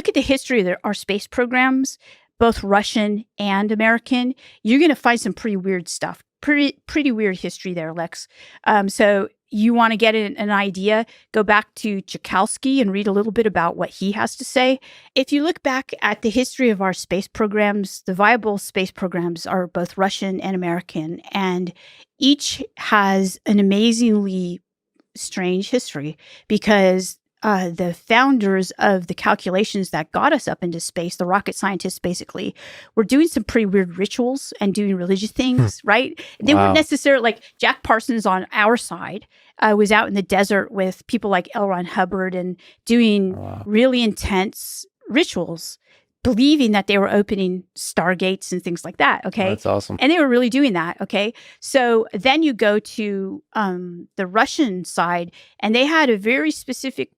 look at the history of our space programs, both Russian and American, you're going to find some pretty weird stuff. Pretty weird history there, Lex. So you want to get an idea, go back to Tchaikovsky and read a little bit about what he has to say. If you look back at the history of our space programs, the viable space programs are both Russian and American, and each has an amazingly strange history because the founders of the calculations that got us up into space, the rocket scientists basically, were doing some pretty weird rituals and doing religious things, right? They weren't necessarily like Jack Parsons on our side was out in the desert with people like L. Ron Hubbard and doing really intense rituals, believing that they were opening stargates and things like that. Okay. That's awesome. And they were really doing that. Okay. So then you go to the Russian side, and they had a very specific,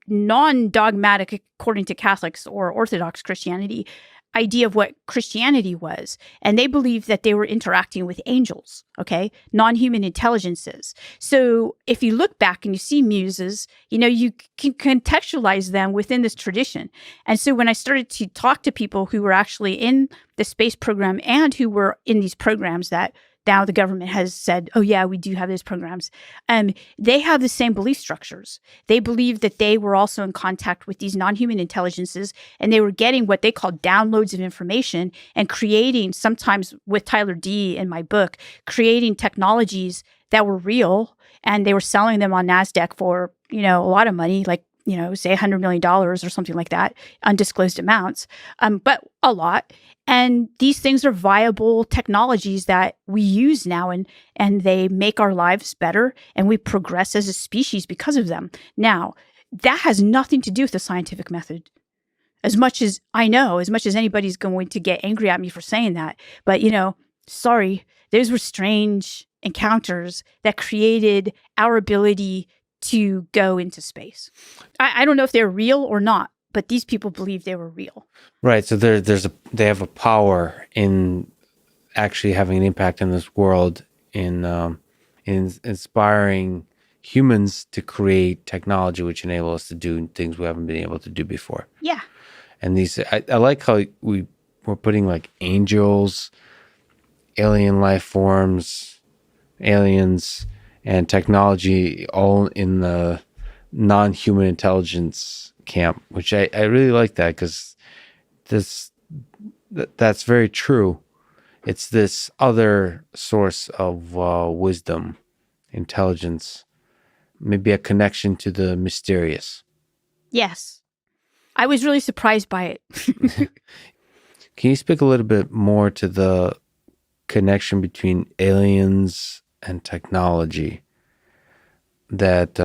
non-dogmatic, according to Catholics or Orthodox Christianity, idea of what Christianity was. And they believed that they were interacting with angels, okay? Non-human intelligences. So if you look back and you see muses, you can contextualize them within this tradition. And so when I started to talk to people who were actually in the space program and who were in these programs that now the government has said, oh yeah, we do have those programs. They have the same belief structures. They believe that they were also in contact with these non-human intelligences, and they were getting what they call downloads of information and creating, sometimes with Tyler D in my book, creating technologies that were real, and they were selling them on NASDAQ for, a lot of money, like, say $100 million or something like that, undisclosed amounts, but a lot. And these things are viable technologies that we use now, and they make our lives better, and we progress as a species because of them. Now, that has nothing to do with the scientific method. As much as I know, as much as anybody's going to get angry at me for saying that, but sorry, those were strange encounters that created our ability to go into space. I don't know if they're real or not, but these people believe they were real. Right. So they have a power in actually having an impact in this world, in inspiring humans to create technology which enable us to do things we haven't been able to do before. Yeah. And I like how we're putting like angels, alien life forms, aliens, and technology all in the non-human intelligence camp, which I really like that, because that's very true. It's this other source of wisdom, intelligence, maybe a connection to the mysterious. Yes. I was really surprised by it. Can you speak a little bit more to the connection between aliens and technology that